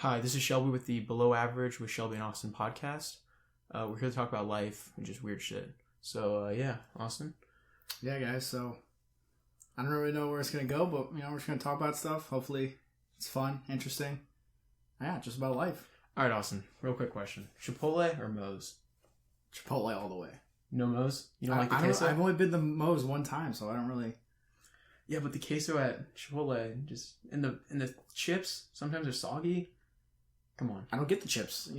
Hi, this is Shelby with the Below Average with Shelby and Austin podcast. We're here to talk about life and just weird shit. So, yeah, Austin. Yeah, guys, so I don't really know where it's going to go, but, we're just going to talk about stuff. Hopefully it's fun, interesting. Yeah, just about life. All right, Austin, real quick question. Chipotle or Moe's? Chipotle all the way. No Moe's? You don't like the queso? I've only been to Moe's one time, so I don't really... Yeah, but the queso at Chipotle, just in the chips, sometimes they're soggy. Come on. I don't get the chips.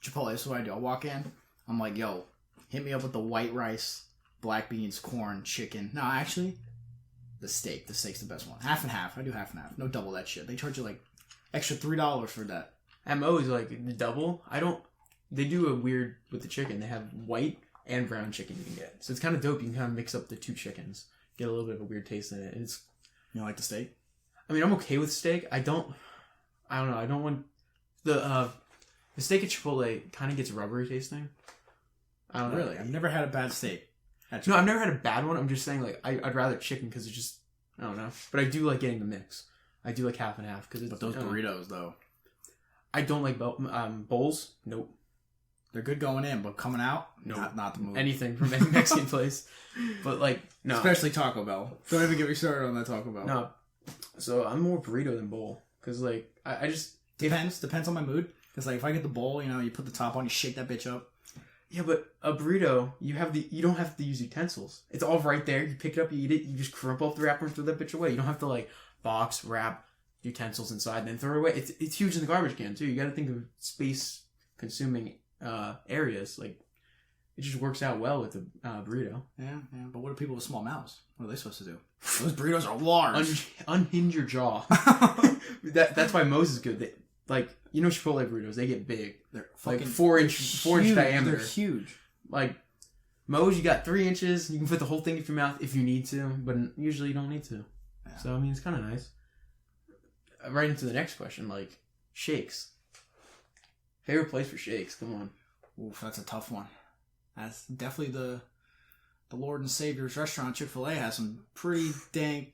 Chipotle, this is what I do. I walk in, I'm like, yo, hit me up with the white rice, black beans, corn, chicken. No, actually, the steak. The steak's the best one. Half and half. I do half and half. No double that shit. They charge you extra $3 for that. At Moe's, the double, they do a weird with the chicken. They have white and brown chicken you can get. So it's kind of dope. You can kind of mix up the two chickens. Get a little bit of a weird taste in it. And it's... You don't like the steak? I mean, I'm okay with steak. I don't know. I don't want... The steak at Chipotle kind of gets rubbery tasting. I don't know. Really? I've never had a bad steak. No, I've never had a bad one. I'm just saying, I'd rather chicken because it's just... I don't know. But I do like getting the mix. I do like half and half. But those burritos, though. I don't like bowls. Nope. They're good going in, but coming out, nope. Not the move. Anything from any Mexican place. But, no. Especially Taco Bell. Don't even get me started on that Taco Bell. No. So, I'm more burrito than bowl. Because, I just... Depends on my mood. Because, if I get the bowl, you put the top on, you shake that bitch up. Yeah, but a burrito, you don't have to use utensils. It's all right there. You pick it up, you eat it, you just crumple up the wrapper and throw that bitch away. You don't have to, box, wrap utensils inside, and then throw it away. It's huge in the garbage can, too. You gotta think of space-consuming areas. It just works out well with a burrito. Yeah. But what do people with small mouths? What are they supposed to do? Those burritos are large. Unhinge your jaw. That's why Moe's is good. Chipotle burritos, they get big. They're fucking 4 inch diameter. They're huge. Moe's, you got 3 inches. You can fit the whole thing in your mouth if you need to, but usually you don't need to. Yeah. So, it's kind of nice. Right into the next question, shakes. Favorite place for shakes? Come on. Oof, that's a tough one. That's definitely the Lord and Savior's restaurant. Chick-fil-A has some pretty dang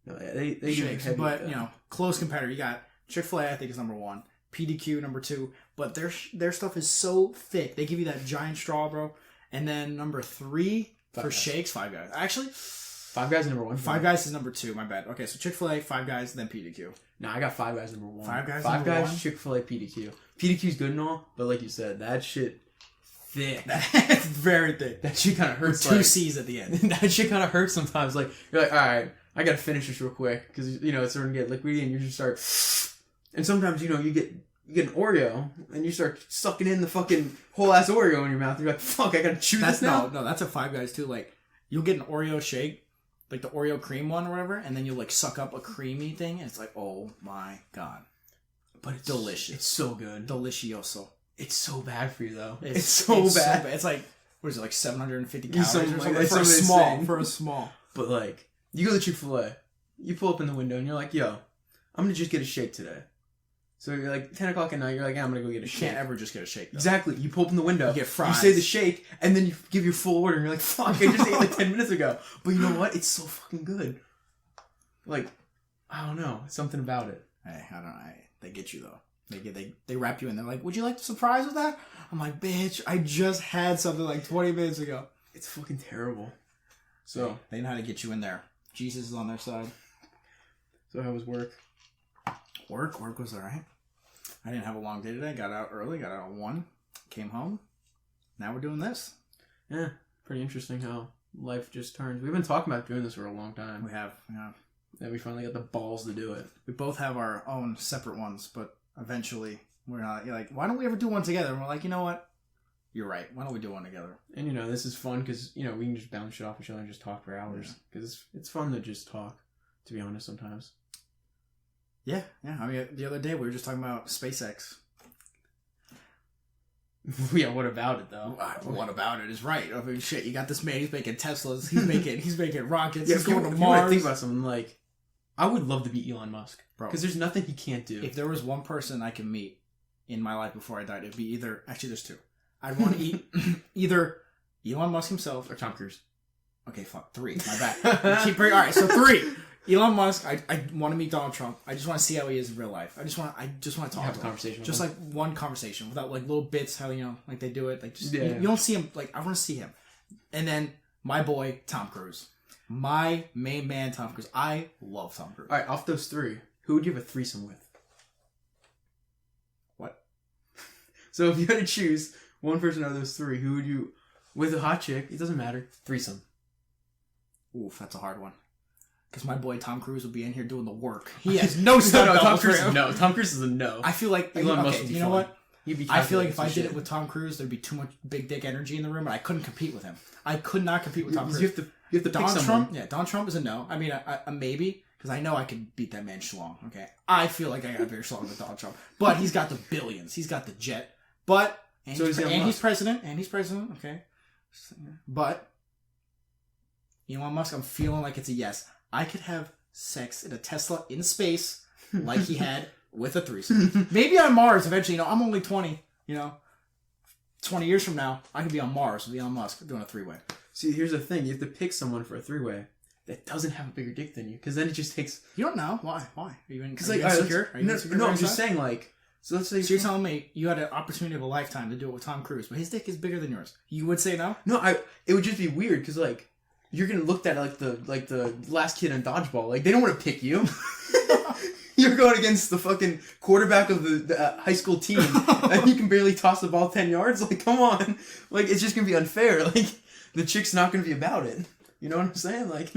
they shakes. But, close competitor. You got Chick-fil-A, I think, is number 1. PDQ, number 2. But their stuff is so thick. They give you that giant straw, bro. And then number 3 for shakes, Five Guys. Actually... Five Guys is number 1. Five Guys is number 2, my bad. Okay, so Chick-fil-A, Five Guys, then PDQ. No, I got Five Guys number 1. Five Guys, one? Chick-fil-A, PDQ. PDQ's good and all, but like you said, that shit thick. It's very thick. That shit kind of hurts. With 2 C's at the end. That shit kind of hurts sometimes. You're like, all right, I gotta finish this real quick because it's starting to get liquidy, and you just start. And sometimes you get an Oreo and you start sucking in the fucking whole ass Oreo in your mouth. You're like, fuck, I gotta chew this now. No, that's a Five Guys too. You'll get an Oreo shake. The Oreo cream one or whatever, and then you suck up a creamy thing, and it's oh my god. But it's delicious. It's so good. Delicioso. It's so bad for you, though. It's so bad. It's what is it, 750 calories or something? For a small. But, you go to Chick-fil-A, you pull up in the window, and you're like, yo, I'm gonna just get a shake today. So you're 10 o'clock at night, you're like, I'm gonna go get a shake. You can't ever just get a shake, though. Exactly. You pull up in the window, you get fries. You say the shake, and then you give your full order, and you're like, fuck, I just ate 10 minutes ago. But you know what? It's so fucking good. I don't know. Something about it. Hey, I don't know. They get you, though. They wrap you in. They're like, would you like the surprise with that? I'm like, bitch, I just had something 20 minutes ago. It's fucking terrible. So, they know how to get you in there. Jesus is on their side. So how was work? Work was alright. I didn't have a long day today. Got out early. Got out at 1. Came home. Now we're doing this. Yeah. Pretty interesting how life just turns. We've been talking about doing this for a long time. We have. And we finally got the balls to do it. We both have our own separate ones, but eventually we're not. You're like, why don't we ever do one together? And we're like, you know what? You're right. Why don't we do one together? And this is fun because, we can just bounce shit off each other and just talk for hours. Because it's fun to just talk, to be honest, sometimes. Yeah. I mean, the other day we were just talking about SpaceX. Yeah, what about it though? What about it is right. I mean, shit, you got this man. He's making Teslas. He's making rockets. Yeah, he's going to Mars. Think about something I would love to be Elon Musk, bro, because there's nothing he can't do. If there was one person I could meet in my life before I died, it'd be there's 2. I'd want to eat either Elon Musk himself or Tom Cruise. Okay, fuck, 3. My bad. All right, so 3. Elon Musk, I want to meet Donald Trump. I just want to see how he is in real life. I just want to talk to him. Have a conversation with just him. like one conversation without like little bits how like they do it. Like just Yeah. you don't see him. Like I want to see him. And then my boy Tom Cruise, my main man Tom Cruise. I love Tom Cruise. All right, off those three, who would you have a threesome with? What? So if you had to choose one person out of those three, who would you with a hot chick? It doesn't matter. Threesome. Oof, that's a hard one. Because my boy Tom Cruise will be in here doing the work. He has no stuff. Tom Cruise is no. Tom Cruise is a no. I feel like Elon Musk would be you know fun. what? I feel like if I did shit. it with Tom Cruise, there'd be too much big dick energy in the room, and I couldn't compete with him. I could not compete with Tom Cruise. You have to pick Donald someone. Trump, yeah, Donald Trump is a no. I mean, a maybe, because I know I could beat that man schlong. Okay, I feel like I got very schlong with Donald Trump, but he's got the billions. He's got the jet. But and, So he's, is Elon he's Musk. president. And he's president. Okay, but Elon Musk, I'm feeling like it's a yes. I could have sex in a Tesla in space, like he had with a threesome. Maybe on Mars eventually. You know, I'm only 20. 20 years from now, I could be on Mars with Elon Musk doing a three-way. See, here's the thing: you have to pick someone for a three-way that doesn't have a bigger dick than you, because then it just takes. You don't know why? Are you Because insecure? Are you no, insecure? no, I'm just saying like. So let's say So you're telling me you had an opportunity of a lifetime to do it with Tom Cruise, but his dick is bigger than yours. You would say no? No, it would just be weird because like you're gonna look at like the last kid in dodgeball. Like they don't want to pick you. You're going against the fucking quarterback of the high school team, and you can barely toss the ball 10 yards. Like, come on! Like it's just gonna be unfair. Like the chick's not gonna be about it. You know what I'm saying? Like,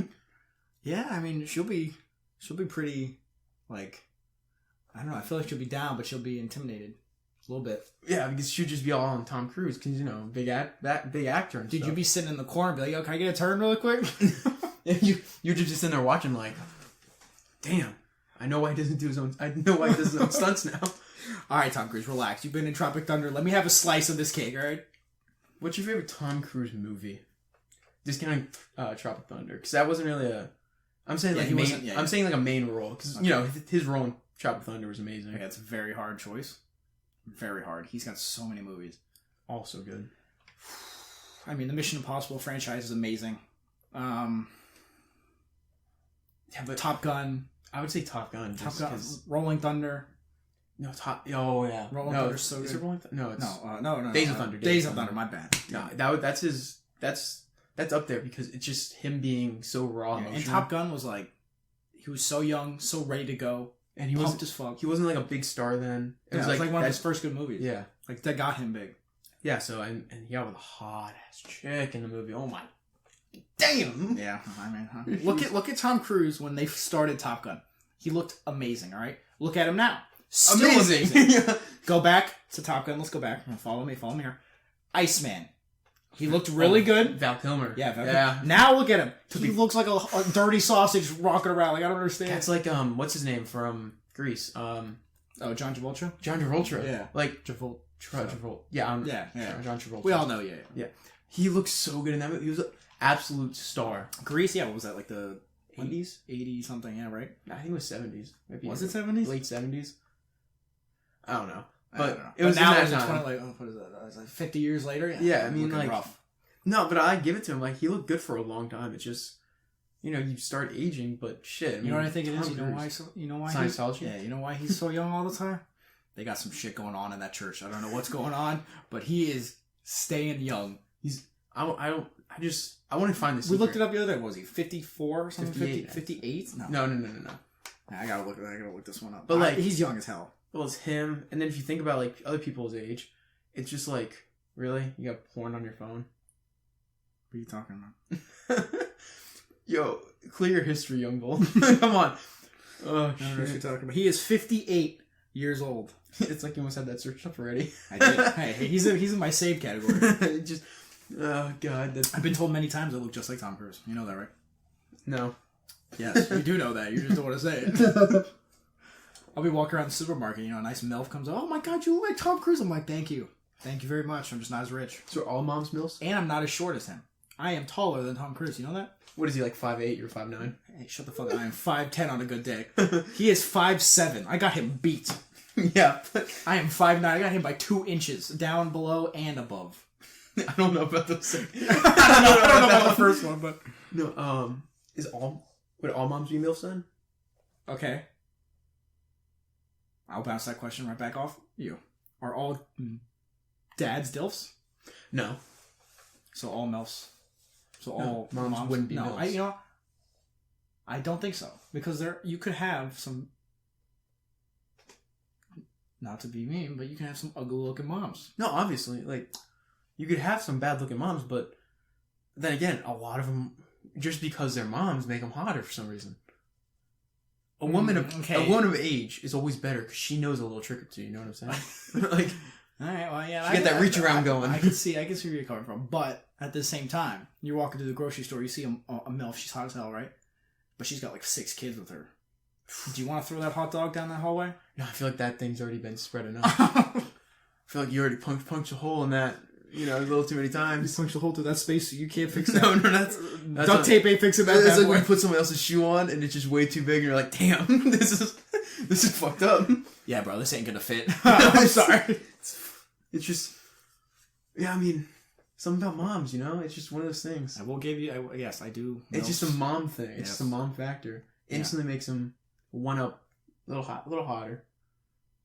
Yeah, I mean she'll be pretty like I don't know. I feel like she'll be down, but she'll be intimidated a little bit. yeah, because she'd just be all on Tom Cruise because big actor. And Dude, stuff. you'd be sitting in the corner and be like, "Yo, can I get a turn really quick?" You're just sitting there watching like, damn. I know why he doesn't do his own. I know why he does his own stunts now. All right, Tom Cruise, relax. You've been in Tropic Thunder. Let me have a slice of this cake, all right? What's your favorite Tom Cruise movie? Discounting Tropic Thunder, because that wasn't really a. I'm saying Yeah, like he main. wasn't- yeah, I'm yeah. saying like a main role because his role in Tropic Thunder was amazing. Okay, that's a very hard choice. Very hard. He's got so many movies. Also good. I mean, the Mission Impossible franchise is amazing. Yeah, but Top Gun. I would say Top Gun. Top Gun. Rolling Thunder. No, Top. Oh yeah. Rolling no, Thunder's so is good. it Rolling Thunder? No, it's No. Days of Thunder. Days of Thunder. My bad. No, that's his. That's up there because it's just him being so raw. Yeah, and emotional. Top Gun was like, he was so young, so ready to go, and he pumped was as fuck. he wasn't like a big star then. It was like one of his first good movies. Yeah. Like that got him big. Yeah, so and he got with a hot ass chick in the movie. Oh my damn. Yeah, I mean, huh? look at Tom Cruise when they started Top Gun. He looked amazing. All right, look at him now. Still amazing. Yeah. Go back to Top Gun. Let's go back. Follow me here. Iceman. He looked really good. Val Kilmer. Yeah, yeah. Now look at him. He looks like a dirty sausage rocking around. Like I don't understand. That's like what's his name from Greece? Oh, John Travolta. John Travolta. Yeah. Like Travolta. Travolta. Yeah. Yeah. John Travolta. We all know. Yeah. He looks so good in that movie. He was an absolute star. Grease. Yeah. What was that? Like the 80s? 80 something. Yeah. Right. I think it was 70s. Maybe Was it 70s? Late 70s. I don't know. I But don't know. it was now in it's that time. 20, like what is that? It's like 50 years later. Yeah, I mean, looking like- rough. No, but I give it to him. Like he looked good for a long time. It's just, you start aging, but shit. You know what I think it is? Tom You know Cruise. why? You know why? Scientology? Yeah. You know why he's so young all the time? They got some shit going on in that church. I don't know what's going on, but he is staying young. I want to find this. We looked it up the other day. What was he 54 or something? 58. 58? No. I gotta look this one up. But, like- he's young as hell. Well, it's him, and then if you think about like other people's age, it's just like, really, you got porn on your phone. What are you talking about? Yo, clear your history, young bull. Come on. Oh I don't know what you're shit! talking about. He is 58 years old. It's like you must have that searched up already. I did. Hey, he's in my save category. Just, oh god, that's I've been told many times I look just like Tom Cruise. You know that, right? no. Yes, you do know that. You just don't want to say it. I'll be walking around the supermarket, a nice MILF comes up. Oh my god, you look like Tom Cruise. I'm like, thank you. Thank you very much. I'm just not as rich. So are all moms mills? And I'm not as short as him. I am taller than Tom Cruise. You know that? What is he like 5'8"? You're 5'9"? Hey, shut the fuck up. I am 5'10" on a good day. He is 5'7". I got him beat. Yeah, but I am 5'9". I got him by 2 inches. Down, below, and above. I don't know about those things. I don't know about the first one, but... No, is all Would all moms be MILFs then? Okay. I'll bounce that question right back off you. Are all dads DILFs? No. So all MILFs? So No, all moms wouldn't be no, MILFs. I don't think so. Because you could have some, not to be mean, but you can have some ugly looking moms. No, obviously. Like, you could have some bad looking moms, but then again, a lot of them, just because they're moms, make them hotter for some reason. A woman of age is always better because she knows a little trick or two. You know what I'm saying? Like, all right, well, yeah, you get that reach around going. I can see where you're coming from, but at the same time, you're walking through the grocery store, you see a MILF, she's hot as hell, right? But she's got like 6 kids with her. Do you want to throw that hot dog down that hallway? No, I feel like that thing's already been spread enough. I feel like you already punched a hole in that, a little too many times. You punched a hole through that space, so you can't fix that. No, that's duct tape ain't fixing that. It's like when you put someone else's shoe on and it's just way too big, and you're like, "Damn, this is fucked up." Yeah, bro, this ain't gonna fit. I'm sorry. It's just, yeah. I mean, something about moms, It's just one of those things. I will give you. Yes, I do. It's just a mom thing. It's Yes. just a mom factor. Instantly makes them one up, a little hotter.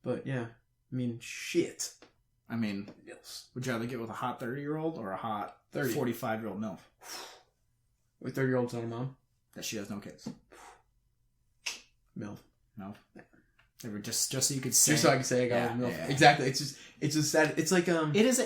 But yeah, I mean, shit. I mean, would you rather get with a hot 30-year-old or a hot 45-year-old MILF? With 30-year-olds on a mom? That she has no kids. MILF. They were just so you could say. Just so I can say I got with MILF. Yeah. Exactly. It's just sad. It's like It is a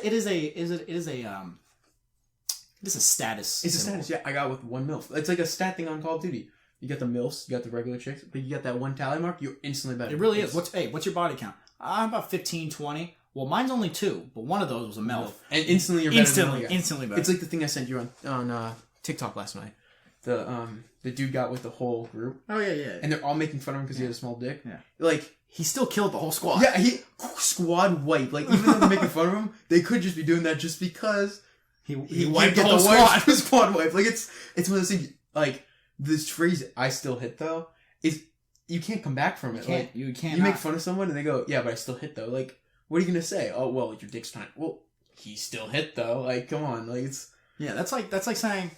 status. It's symbol. A status. Yeah, I got with one MILF. It's like a stat thing on Call of Duty. You got the MILFs, you got the regular chicks, but you got that one tally mark, you're instantly better. It really is. What's your body count? I'm about 15, 20. Well, mine's only 2, but one of those was a MILF. And instantly you're better. Instantly better. It's like the thing I sent you on TikTok last night. The dude got with the whole group. Oh, yeah. And they're all making fun of him because he had a small dick. Yeah. Like, he still killed the whole squad. Yeah, he squad wipe. Like, even though they're making fun of him, they could just be doing that just because he wiped the whole squad. Squad wipe. Like, it's one of those things, like, this phrase, "I still hit though," is, you can't come back from it. You can't. You make fun of someone and they go, "Yeah, but I still hit though." Like, what are you gonna say? "Oh, well, your dick's tiny." Well, he still hit though. Like, come on. Like, it's... Yeah, that's like saying,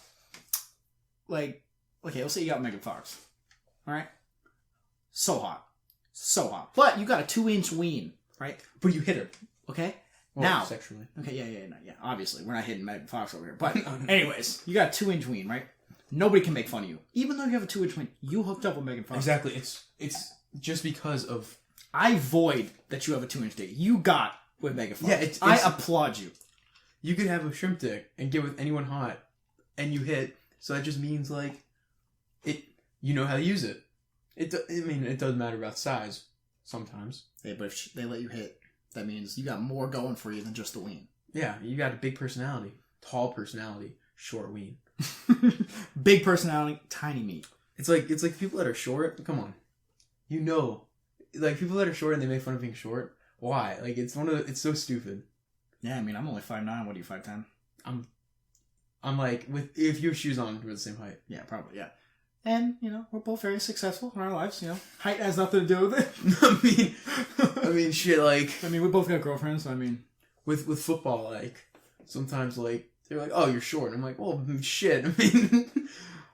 like, okay, let's say you got Megan Fox. Alright? So hot. But you got a 2-inch ween, right? But you hit her. Okay? Well, now. Sexually. Okay, yeah. Obviously, we're not hitting Megan Fox over here. But, anyways, you got a 2-inch ween, right? Nobody can make fun of you. Even though you have a 2-inch ween, you hooked up with Megan Fox. Exactly. It's just because of... I void that you have a 2-inch dick. You got with Megan Fox. Yeah, I applaud you. You could have a shrimp dick and get with anyone hot, and you hit, so that just means, like, you know how to use it. It doesn't matter about size, sometimes. Yeah, but if they let you hit, that means you got more going for you than just the ween. Yeah, you got a big personality. Tall personality, short ween. Big personality, tiny meat. It's like people that are short, come on. Like, people that are short and they make fun of being short, why? Like, it's so stupid. Yeah, I mean, I'm only 5'9", what are you, 5'10"? I'm like, if you have shoes on, we're the same height. Yeah, probably, yeah. And, we're both very successful in our lives, Height has nothing to do with it. I mean, shit, like... I mean, we both got girlfriends, so I mean... With football, like, sometimes, like, they're like, "Oh, you're short." And I'm like, "Well, shit, I mean...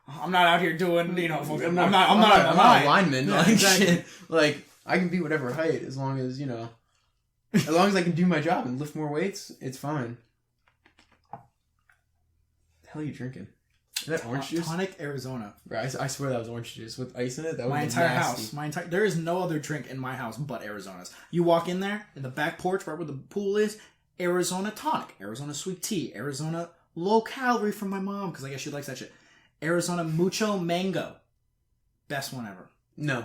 I'm not out here doing, I'm not a lineman. Yeah, like, exactly. Shit. Like, I can be whatever height as long as, as long as I can do my job and lift more weights, it's fine. The hell are you drinking? Is that orange juice? Tonic Arizona. Bro, I swear that was orange juice with ice in it. That my entire house. There is no other drink in my house but Arizona's. You walk in there, in the back porch, right where the pool is, Arizona tonic, Arizona sweet tea, Arizona low calorie from my mom, because I guess she likes that shit. Arizona mucho mango. Best one ever. No.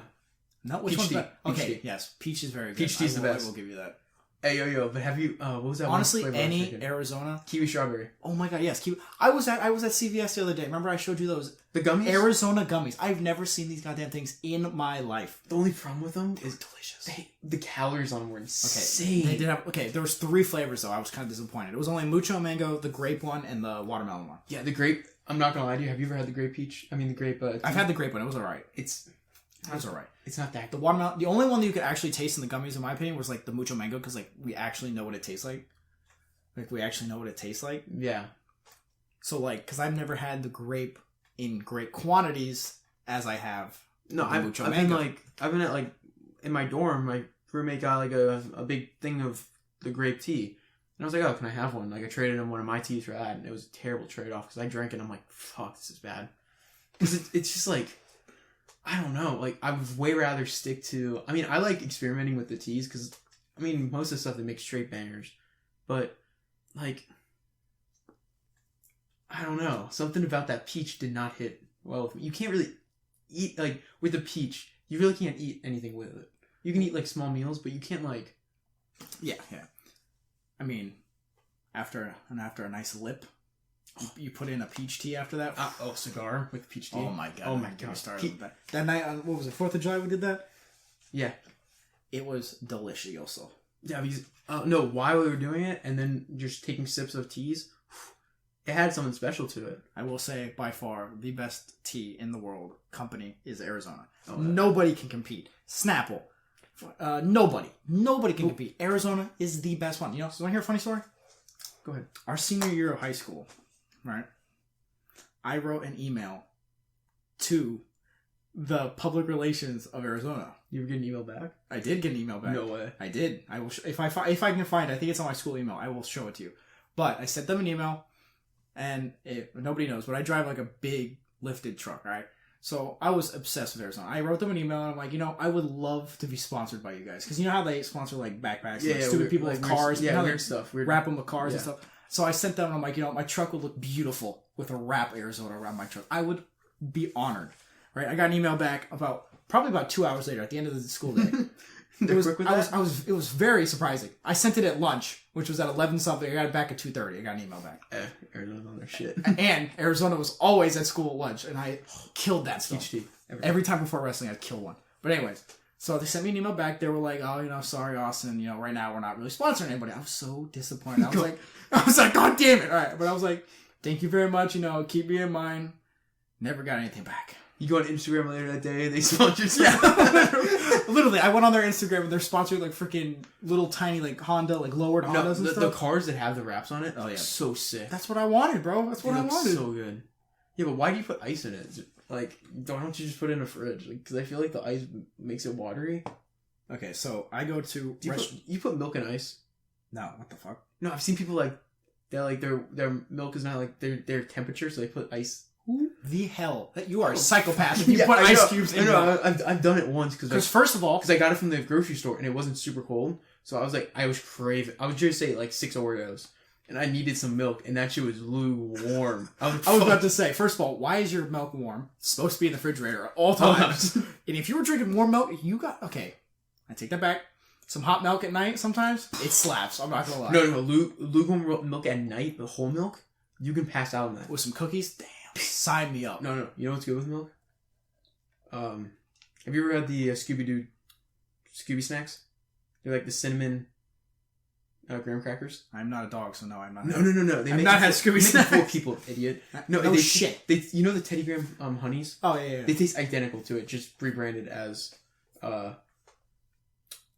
Which one's better? Okay, tea. Yes. Peach is very good. Peach tea's the best. I will give you that. Hey, yo, but have you, what was that Honestly, one any Arizona. Kiwi strawberry. Oh my god, yes. Kiwi. I was at CVS the other day. Remember I showed you those? The gummies? Arizona gummies. I've never seen these goddamn things in my life. The only problem with them is delicious. The calories on them were insane. They did have, there was 3 flavors though. I was kind of disappointed. It was only mucho mango, the grape one, and the watermelon one. Yeah, the grape, I'm not gonna lie to you. Have you ever had the grape peach? I mean, the grape... I've had the grape one. It was alright. It was alright. It's not that good. The watermelon... The only one that you could actually taste in the gummies, in my opinion, was, like, the mucho mango, because, like, we actually know what it tastes like. Yeah. So, like, because I've never had the grape in great quantities, as I have. No, I've been at like in my dorm. My roommate got like a big thing of the grape tea, and I was like, oh, can I have one? Like I traded him one of my teas for that, and it was a terrible trade off because I drank it. and I'm like, fuck, this is bad. Because it's just like, I don't know. Like I would way rather stick to. I mean, I like experimenting with the teas because I mean most of the stuff they make straight bangers, but like I don't know, something about that peach did not hit well with me. You can't really eat like with the peach. You really can't eat anything with it. You can eat like small meals, but you can't like. Yeah. I mean, after a nice lip, you put in a peach tea after that. Cigar with peach tea. Oh my god! Oh my god! That night, what was it? 4th of July, we did that. Yeah, it was delicious. Yeah, because no, while we were doing it, and then just taking sips of teas, it had something special to it. I will say, by far, the best tea in the world company is Arizona. Oh, nobody can compete. Snapple. Nobody can compete. Arizona is the best one. You know, so want to hear a funny story? Go ahead. Our senior year of high school, right? I wrote an email to the public relations of Arizona. You were getting an email back? I did get an email back. No way. I did. I will. If I can find it, I think it's on my school email. I will show it to you. But I sent them an email, and nobody knows, but I drive like a big lifted truck, right? So I was obsessed with Arizona. I wrote them an email, and I'm like, I would love to be sponsored by you guys. Because you know how they sponsor like backpacks, stupid people with cars, weird stuff. Wrap them with cars and stuff. So I sent them, and I'm like, my truck would look beautiful with a wrap Arizona around my truck. I would be honored, right? I got an email back probably about 2 hours later at the end of the school day. It was very surprising. I sent it at lunch, which was at 11 something. I got it back at 2:30. I got an email back. Arizona's on their shit. And Arizona was always at school at lunch, and I killed that stuff. Every time before wrestling, I'd kill one. But anyways, so they sent me an email back. They were like, "Oh, sorry, Austin. Right now we're not really sponsoring anybody." I was so disappointed. I was like, "God damn it!" All right, but I was like, "Thank you very much. Keep me in mind." Never got anything back. You go on Instagram later that day, they sponsored you. Yeah, literally. I went on their Instagram and they're sponsored like freaking little tiny like Honda, like lowered Hondas and stuff. The cars that have the wraps on it. Oh yeah, so sick. That's what I wanted, bro. That's what I wanted. So good. Yeah, but why do you put ice in it? Like, why don't you just put it in a fridge? Because I feel like the ice makes it watery. Okay, so I go to. You put milk in ice? No, what the fuck? No, I've seen people like their milk is not like their temperature, so they put ice. Who the hell? You are a psychopath if you put ice cubes in milk. I've done it once because first of all, I got it from the grocery store and it wasn't super cold, so I was craving. I would just say like 6 Oreos, and I needed some milk, and that shit was lukewarm. I was about to say, first of all, why is your milk warm? It's supposed to be in the refrigerator at all times. And if you were drinking warm milk, okay. I take that back. Some hot milk at night sometimes it slaps. I'm not gonna lie. No, lukewarm milk at night, the whole milk, you can pass out on that with some cookies. Damn. Sign me up. No. You know what's good with milk? Have you ever had the Scooby snacks? They're like the cinnamon graham crackers. I'm not a dog, so no, I'm not. No. I've not had Scooby snacks. Full people, idiot. No, shit. You know the Teddy Graham honeys? Oh yeah. They taste identical to it, just rebranded as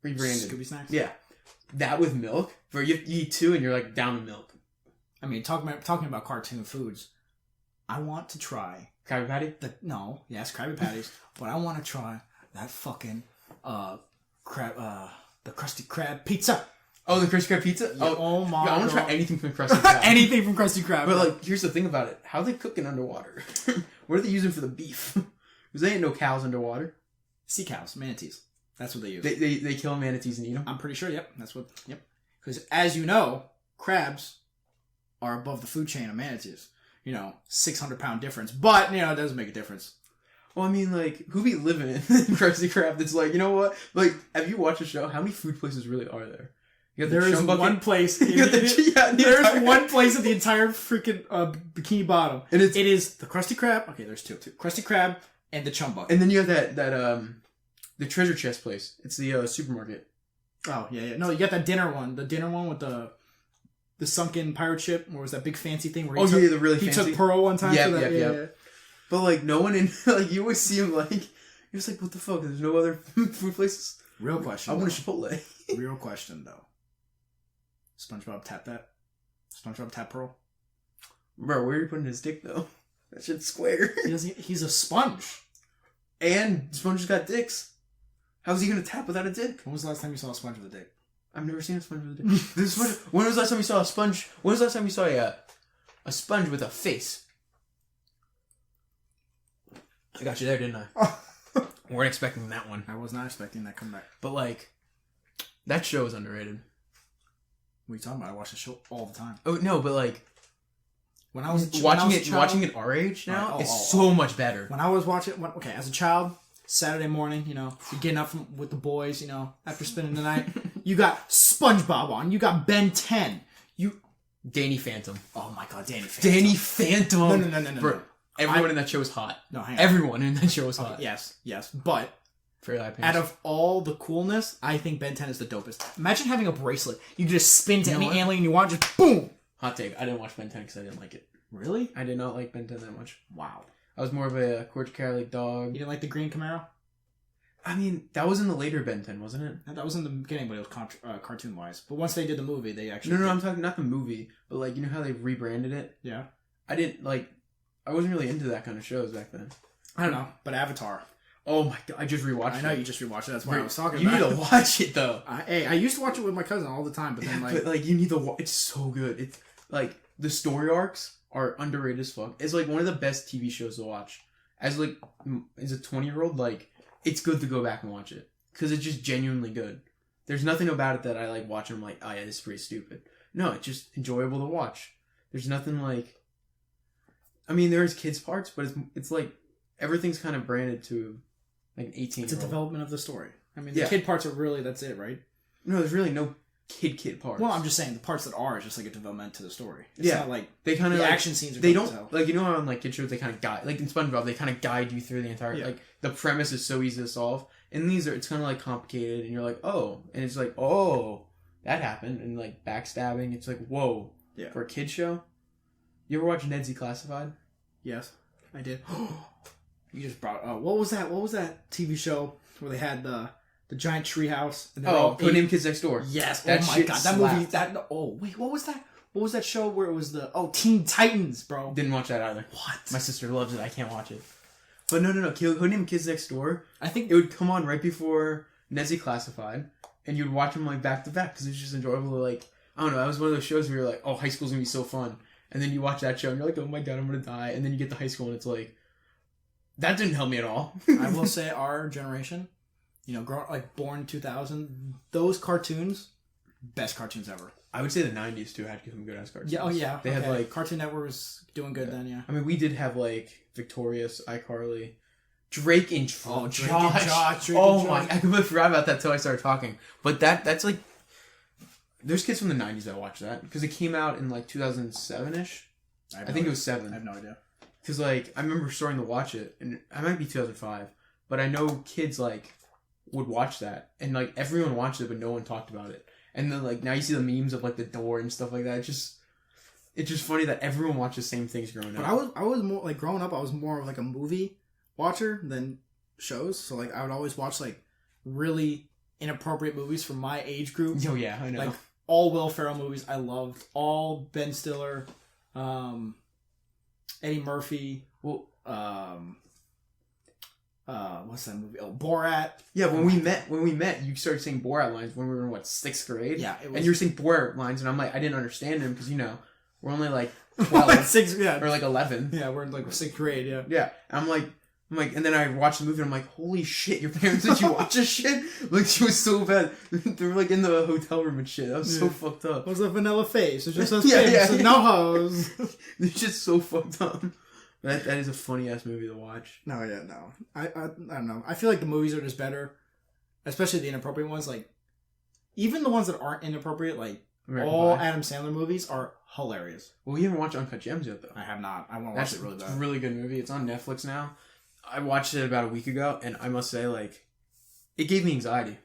Scooby snacks. Yeah, that with milk, where you eat two and you're like down to milk. I mean, talking about cartoon foods. I want to try Krabby Patty. Krabby Patties, but I want to try that fucking the Krusty Krab pizza. Oh, the Krusty Krab pizza. Yeah, oh my! I want to try anything from Krusty Krab. Anything from Krusty Krab. But like, here's the thing about it: how are they cooking underwater? What are they using for the beef? Because they ain't no cows underwater. Sea cows, manatees. That's what they use. They kill manatees and eat them. I'm pretty sure. Yep, that's what. Yep. Because as you know, crabs are above the food chain of manatees. 600-pound difference. But, it doesn't make a difference. Well, I mean, like, who be living in Krusty Krab that's like, you know what? Like, have you watched the show? How many food places really are there? There is one place. There's one place in the entire freaking Bikini Bottom. And it is the Krusty Krab. Okay, there's two. Krusty Krab and the Chum Bucket. And then you have that the treasure chest place. It's the supermarket. Oh, yeah. No, you got that dinner one. The dinner one with the sunken pirate ship, or was that big fancy thing where the really fancy. He took Pearl one time. Yeah. But like no one in like you always see him like you're just like what the fuck? There's no other food places. Real question. I want a Chipotle. Real question though. SpongeBob tap that. SpongeBob tap Pearl. Bro, where are you putting his dick though? That shit's square. He's a sponge. And sponges got dicks. How's he gonna tap without a dick? When was the last time you saw a sponge with a dick? I've never seen a sponge with a dick. When was the last time you saw a sponge? When was the last time you saw a sponge with a face? I got you there, didn't I? Weren't expecting that one. I was not expecting that comeback. But like, that show is underrated. What are you talking about? I watch the show all the time. Oh no, but like, when I was watching it our age now, it's so much better. When I was watching, as a child, Saturday morning, you're getting up with the boys, after spending the night, you got SpongeBob on, you got Ben 10, Danny Phantom. Oh my god, Danny Phantom. Danny Phantom. No. Bro, everyone in that show is hot. No, hang on. Everyone in that show is hot. Yes, but very high out of all the coolness, I think Ben 10 is the dopest. Imagine having a bracelet. You just spin to any alien you want, just boom! Hot take. I didn't watch Ben 10 because I didn't like it. Really? I did not like Ben 10 that much. Wow. I was more of a Courage Cowardly Dog. You didn't like the green Camaro? I mean, that was in the later Ben 10, wasn't it? That was in the beginning, but it was cartoon-wise. But once they did the movie, they actually... No, I'm talking not the movie, but like, you know how they rebranded it? Yeah. I wasn't really into that kind of shows back then. I don't know, but Avatar. Oh my god, I just rewatched it. I know you just rewatched it, that's why I was talking about it. You need to watch it, though. I used to watch it with my cousin all the time, but then But like, you need to watch... It's so good. It's like, the story arcs are underrated as fuck. It's like one of the best TV shows to watch. As a 20-year-old, like, it's good to go back and watch it. Because it's just genuinely good. There's nothing about it that I like watch and I'm like, oh yeah, this is pretty stupid. No, it's just enjoyable to watch. There's nothing like... I mean, there's kids parts, but it's like, everything's kind of branded to like an 18-year-old. It's a development of the story. I mean, the kid parts are really, that's it, right? No, there's really no kid parts. Well, I'm just saying, the parts that are is just like a development to the story. It's not like, they kind of the like, action scenes are they don't, like, you know how in like kid shows they kind of guide, like in SpongeBob, they kind of guide you through the entire, like, the premise is so easy to solve. And these are, it's kind of like complicated, and you're like, oh, and it's like, oh, that happened, and like backstabbing, it's like, whoa. Yeah. For a kid show? You ever watch Ned's Declassified? Yes, I did. You just brought, what was that TV show where they had the giant treehouse? And Codename Kids Next Door. Yes. That oh my god, that movie. Wait, what was that? What was that show where it was Teen Titans, bro? Didn't watch that either. What? My sister loves it. I can't watch it. But no. Codename Kids Next Door. I think it would come on right before Ned's Declassified, and you'd watch them like back to back because it's just enjoyable. Like, I don't know. That was one of those shows where you're like, oh, high school's gonna be so fun, and then you watch that show and you're like, oh my god, I'm gonna die, and then you get to high school and it's like, that didn't help me at all. I will say our generation, born 2000, those cartoons, best cartoons ever. I would say the 90s too had some good ass cartoons. Yeah, yeah. They had like Cartoon Network was doing good then, yeah. I mean, we did have like Victorious, iCarly, Drake and Josh. Oh, Drake and Josh. I completely forgot about that till I started talking. But that's like, there's kids from the 90s that watch that because it came out in like 2007ish. I think it was 7. I have no idea. Because like I remember starting to watch it, and I might be 2005, but I know kids like would watch that, and like everyone watched it, but no one talked about it. And then like now you see the memes of like the door and stuff like that. It's just funny that everyone watched the same things growing up. But I was more like growing up. I was more of like a movie watcher than shows. So like I would always watch like really inappropriate movies from my age group. Oh yeah, I know. Like all Will Ferrell movies I loved. All Ben Stiller, Eddie Murphy. Well, what's that movie? Oh, Borat. Yeah, when we met, you started saying Borat lines when we were in 6th grade. Yeah, and you were saying Borat lines, and I'm like, I didn't understand them because we're only like 12 6, yeah, or like 11. Yeah, we're in like 6th grade. Yeah, yeah. And I'm like, and then I watched the movie, and I'm like, holy shit, your parents let you watch this shit? Like, she was so bad. They were like in the hotel room and shit. That was so fucked up. What was a vanilla face? It's just us kids, no hoes. It's just so fucked up. That is a funny ass movie to watch. No. I don't know. I feel like the movies are just better, especially the inappropriate ones. Like, even the ones that aren't inappropriate, like all Adam Sandler movies are hilarious. Well, you haven't watched Uncut Gems yet, though. I have not. I want to watch it really bad. It's a really good movie. It's on Netflix now. I watched it about a week ago, and I must say, like, it gave me anxiety.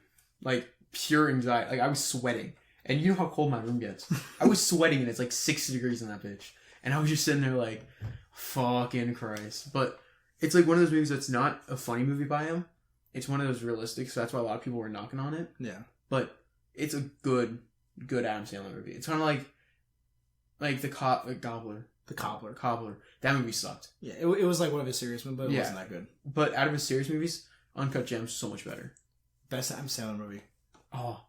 Like, pure anxiety. Like, I was sweating. And you know how cold my room gets. I was sweating, and it's like 60 degrees in that bitch. And I was just sitting there like, fucking Christ. But it's like one of those movies that's not a funny movie by him. It's one of those realistic, so that's why a lot of people were knocking on it. Yeah. But it's a good Adam Sandler movie. It's kind of like the Gobbler. The Cobbler. That movie sucked. Yeah, it was like one of his serious movies, but it wasn't that good. But out of his serious movies, Uncut Gems so much better. Best Adam Sandler movie. Oh,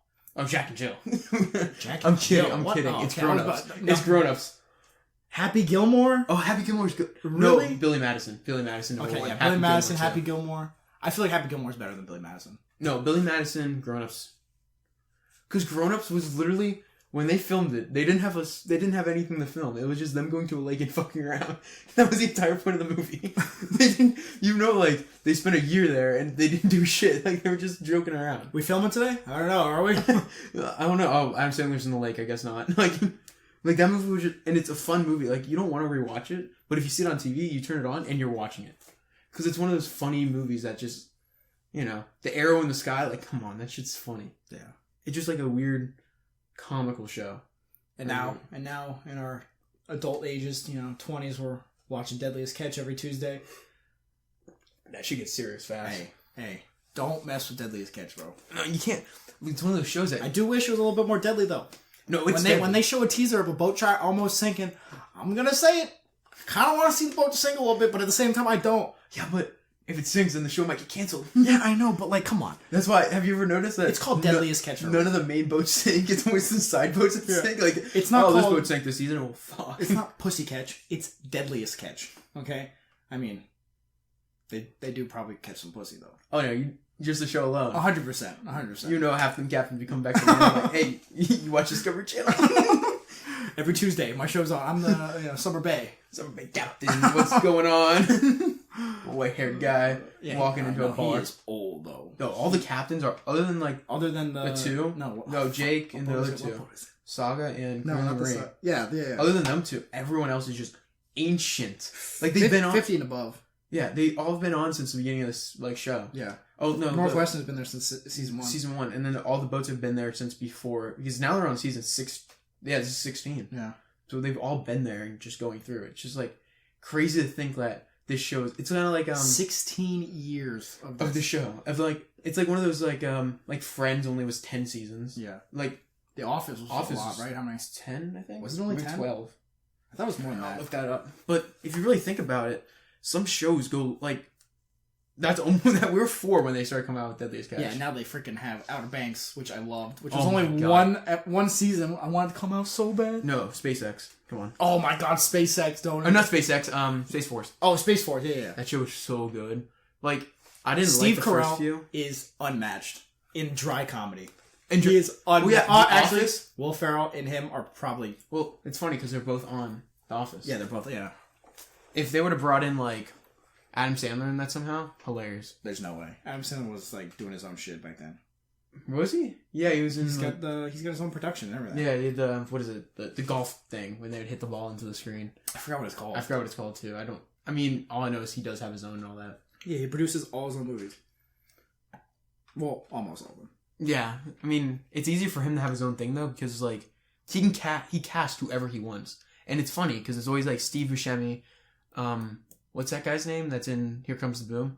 Jack and Jill. Jack I'm and kidding. Jill? I'm What? kidding. Oh, It's okay, Grown Ups. It's Grown Ups. Happy Gilmore? Oh, Happy Gilmore's good. Really? No, Billy Madison. Okay, yeah. Billy Madison, Happy Gilmore. I feel like Happy Gilmore's better than Billy Madison. No, Billy Madison, Grown Ups. Because Grown Ups was literally when they filmed it, they didn't have anything to film. It was just them going to a lake and fucking around. That was the entire point of the movie. They spent a year there and they didn't do shit. Like they were just joking around. We filming today? I don't know. Are we? I don't know. Oh, Adam Sandler's in the lake. I guess not. Like that movie was just, and it's a fun movie. Like you don't want to rewatch it, but if you see it on TV, you turn it on and you're watching it because it's one of those funny movies that just, the arrow in the sky. Like, come on, that shit's funny. Yeah, it's just like a weird comical show. And now in our adult ages, 20s, we're watching Deadliest Catch every Tuesday. That shit gets serious fast. Hey, don't mess with Deadliest Catch, bro. No, you can't. It's one of those shows that I do wish it was a little bit more deadly though. No, it's when they show a teaser of a boat shark almost sinking, I'm gonna say it. I kind of want to see the boat sink a little bit, but at the same time, I don't. Yeah, but if it sinks, then the show might get canceled. Yeah, I know, but come on. That's why. Have you ever noticed that it's called Deadliest Catch? None of the main boats sink. It's always the side boats that sink. Like it's not. This boat sank this season. Oh fuck! It's not Pussy Catch. It's Deadliest Catch. Okay, I mean, they do probably catch some pussy though. Oh no, just the show alone. 100%. 100%. Half them captains become back to the like, hey, you watch Discovery Channel. Every Tuesday, my show's on. I'm the Summer Bay captain. What's going on? White-haired guy walking into a bar. He is old though. No, all the captains are other than the two. No, Jake and the other two. Saga and Marie. Yeah. Other than them two, everyone else is just ancient. Like they've been on 50 and above. Yeah, they all have been on since the beginning of this show. Yeah. Oh no, Northwestern's been there since season 1. Season 1, and then all the boats have been there since before because now they're on season 6. Yeah, this is 16. Yeah. So they've all been there and just going through it. It's just like crazy to think that this show is. It's kind of like 16 years of the show. It's like one of those like Friends only was 10 seasons. Yeah. Like The Office was a lot, right? How many? 10, I think. Was it only 10? 12. I thought it was more than that. I'll look that up. But if you really think about it, some shows go like. That's almost that we were 4 when they started coming out with Deadliest Catch. Yeah, now they freaking have Outer Banks, which I loved, which was Oh only one season. I wanted to come out so bad. No, SpaceX. Come on. Oh my god, SpaceX, don't. Not SpaceX. Space Force. Oh, Space Force. Yeah. That show was so good. Like I didn't Steve like the Carell first few. is unmatched in dry comedy. And he is unmatched. Actually, Will Ferrell and him are probably. Well, it's funny because they're both on The Office. Yeah, they're both. Yeah. If they would have brought in like Adam Sandler in that somehow, hilarious. There's no way. Adam Sandler was like doing his own shit back then. Was he? Yeah, he was in. He's got his own production and everything. Yeah, he had the what is it? The golf thing when they would hit the ball into the screen. I forgot what it's called. I forgot what it's called too. I mean, all I know is he does have his own and all that. Yeah, he produces all his own movies. Well, almost all of them. Yeah, I mean, it's easier for him to have his own thing though because like he casts whoever he wants, and it's funny because it's always like Steve Buscemi. What's that guy's name that's in Here Comes the Boom?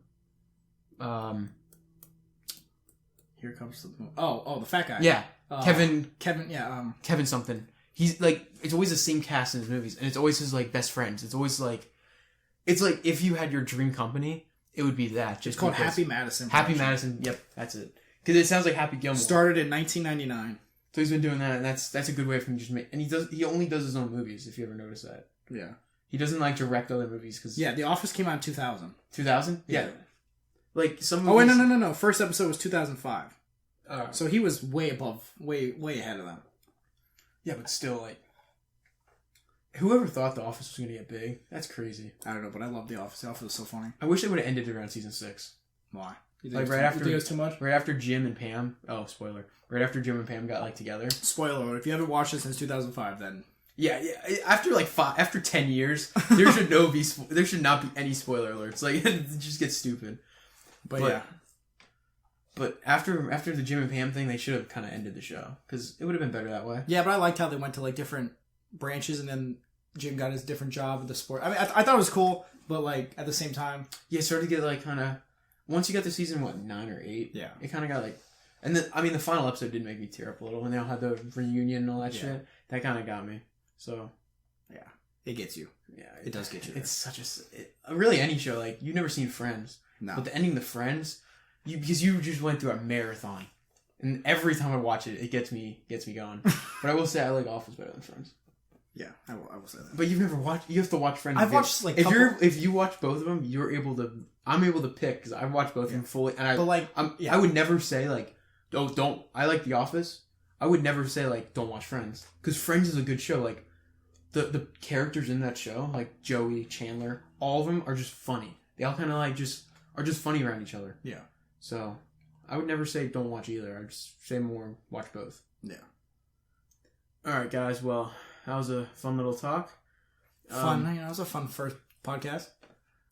Here Comes the Boom. Oh, the fat guy. Yeah. Kevin, yeah. Kevin something. He's like, it's always the same cast in his movies, and it's always his like best friends. It's always like, if you had your dream company, it would be that. Just it's called Happy Madison. Happy Madison. Yep, that's it. Because it sounds like Happy Gilmore. Started in 1999. So he's been doing that, and that's a good way for him to just make. And he only does his own movies. If you ever notice that. Yeah. He doesn't like direct other movies because The Office came out in 2000. 2000? Yeah. Like some movies... Oh wait, no. First episode was 2005. So he was way ahead of them. Yeah, but still, like, whoever thought The Office was gonna get big? That's crazy. I don't know, but I love The Office. The Office is so funny. I wish they would have ended around season 6. Why? Like right after, you think it was too much? Right after Jim and Pam. Oh, spoiler! Right after Jim and Pam got like together. Spoiler alert! If you haven't watched it since 2005, then. Yeah. After 10 years, there should not be any spoiler alerts. Like it just gets stupid. But yeah. But after the Jim and Pam thing, they should have kind of ended the show because it would have been better that way. Yeah, but I liked how they went to like different branches, and then Jim got his different job with the sport. I mean, I thought it was cool, but like at the same time, yeah, it started to get like kind of once you got to season 9 or 8, yeah, it kind of got like, and then I mean the final episode did make me tear up a little when they all had the reunion and all that shit. That kind of got me. So, yeah. it gets you. Yeah, it does get you. It's such really any show. Like you've never seen Friends, No. but the ending of Friends, because you just went through a marathon, and every time I watch it, it gets me going. But I will say I like Office better than Friends. Yeah, I will say that. But you've never watched. You have to watch Friends. I've watched like if you watch both of them, you're able to. I'm able to pick because I've watched both of them fully, and I would never say like, oh, don't. I like The Office. I would never say like, don't watch Friends because Friends is a good show. Like, the characters in that show, like Joey, Chandler, all of them are just funny. They all kind of like are just funny around each other. Yeah. So, I would never say don't watch either. I'd just say more watch both. Yeah. All right, guys. Well, that was a fun little talk. Fun. It was a fun first podcast.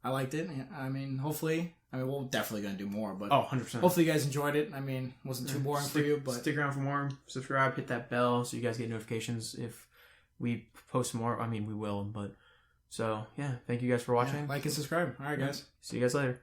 I liked it. I mean, hopefully... we're definitely going to do more, but... 100%. Hopefully you guys enjoyed it. I mean, it wasn't too boring for you, but... Stick around for more. Subscribe, hit that bell so you guys get notifications if we post more. I mean, we will, but... So, yeah. Thank you guys for watching. Like and subscribe. All right, guys. See you guys later.